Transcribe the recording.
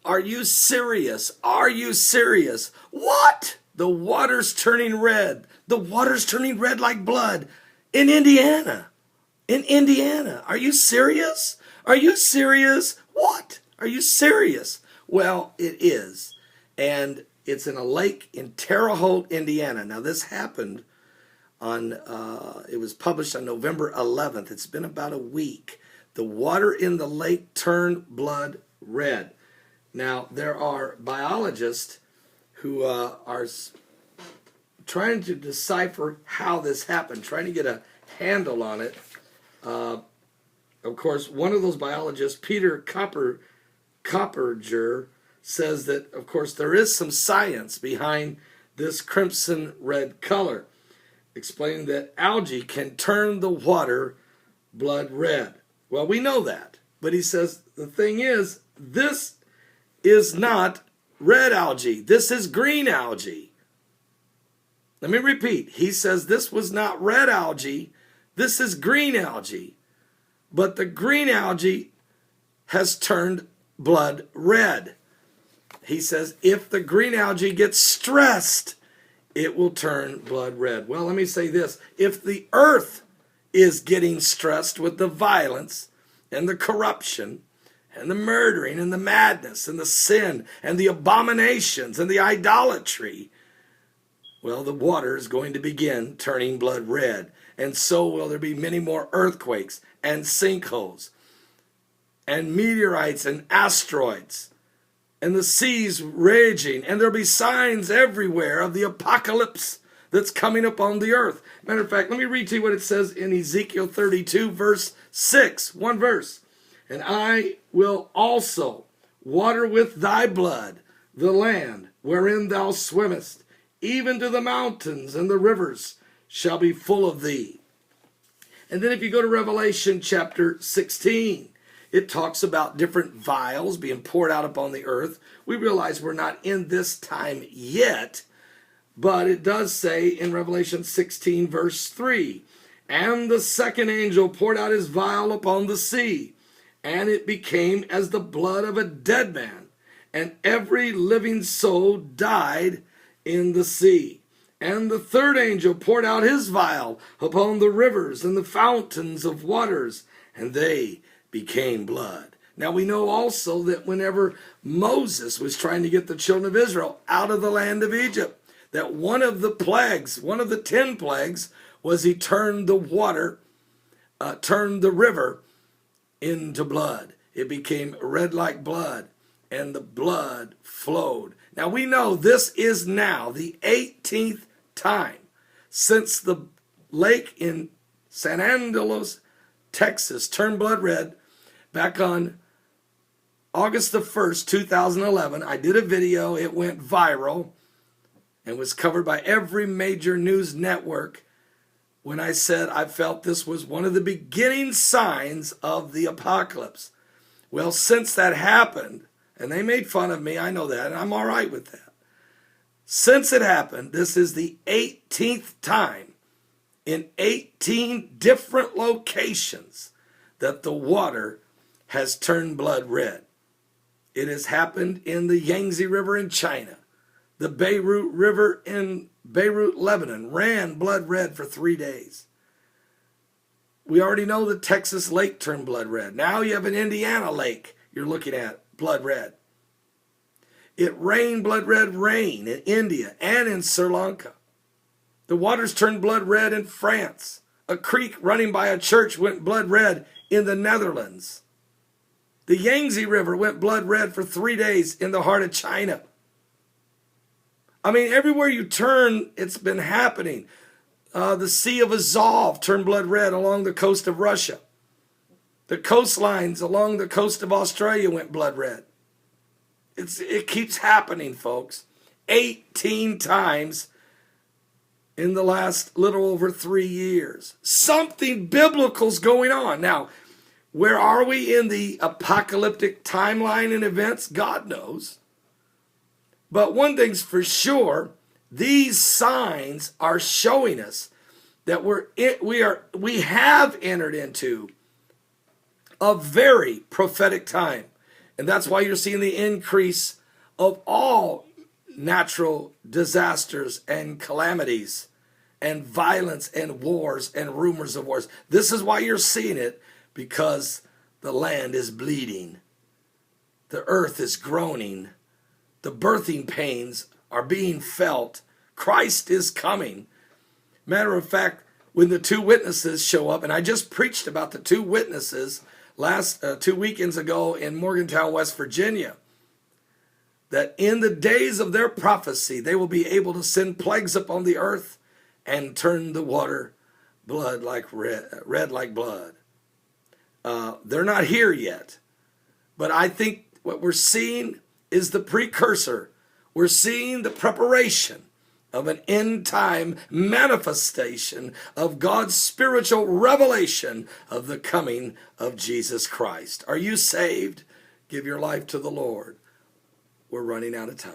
Are you serious? Are you serious? What? The water's turning red. The water's turning red like blood in Indiana. In Indiana. Are you serious? Are you serious? What? Are you serious? Well, it is. And it's in a lake in Terre Haute, Indiana. Now, this happened on, it was published on November 11th. It's been about a week. The water in the lake turned blood red. Now, there are biologists who are trying to decipher how this happened, trying to get a handle on it. Of course, one of those biologists, Peter Copperger, says that, of course, there is some science behind this crimson red color, explaining that algae can turn the water blood red. Well, we know that. But he says the thing is, this is not red algae. This is green algae. Let me repeat. He says this was not red algae. This is green algae. But the green algae has turned blood red. He says if the green algae gets stressed, it will turn blood red. Well, let me say this. If the earth is getting stressed with the violence and the corruption and the murdering and the madness and the sin and the abominations and the idolatry, well, the water is going to begin turning blood red. And so will there be many more earthquakes and sinkholes and meteorites and asteroids and the seas raging. And there'll be signs everywhere of the apocalypse that's coming upon the earth. Matter of fact, let me read to you what it says in Ezekiel 32, verse 6. One verse. And I will also water with thy blood the land wherein thou swimmest, even to the mountains, and the rivers shall be full of thee. And then if you go to Revelation chapter 16, it talks about different vials being poured out upon the earth. We realize we're not in this time yet, but it does say in Revelation 16, verse 3, and the second angel poured out his vial upon the sea, and it became as the blood of a dead man, and every living soul died in the sea. And the third angel poured out his vial upon the rivers and the fountains of waters, and they became blood. Now we know also that whenever Moses was trying to get the children of Israel out of the land of Egypt, that one of the plagues, one of the 10 plagues, was he turned the water, turned the river into blood. It became red like blood, and the blood flowed. Now we know this is now the 18th time since the lake in San Andreas, Texas, turned blood red. Back on August the 1st, 2011, I did a video. It went viral and was covered by every major news network when I said I felt this was one of the beginning signs of the apocalypse. Well, since that happened, and they made fun of me, I know that, and I'm all right with that. Since it happened, this is the 18th time in 18 different locations that the water has turned blood red. It has happened in the Yangtze River in China. The Beirut River in Beirut, Lebanon, ran blood red for 3 days. We already know the Texas lake turned blood red. Now you have an Indiana lake you're looking at, blood red. It rained blood red rain in India and in Sri Lanka. The waters turned blood red in France. A creek running by a church went blood red in the Netherlands. The Yangtze River went blood red for 3 days in the heart of China. I mean, everywhere you turn, it's been happening. The Sea of Azov turned blood red along the coast of Russia. The coastlines along the coast of Australia went blood red. It keeps happening, folks. 18 times in the last little over 3 years. Something biblical's going on. Now, where are we in the apocalyptic timeline and events? God knows. But one thing's for sure, these signs are showing us that we have entered into a very prophetic time. And that's why you're seeing the increase of all natural disasters and calamities and violence and wars and rumors of wars. This is why you're seeing it, because the land is bleeding. The earth is groaning. The birthing pains are being felt. Christ is coming. Matter of fact, when the two witnesses show up, and I just preached about the two witnesses last 2 weekends ago in Morgantown, West Virginia, that in the days of their prophecy, they will be able to send plagues upon the earth and turn the water blood like red like blood. They're not here yet, but I think what we're seeing is the precursor. We're seeing the preparation of an end time manifestation of God's spiritual revelation of the coming of Jesus Christ. Are you saved? Give your life to the Lord. We're running out of time.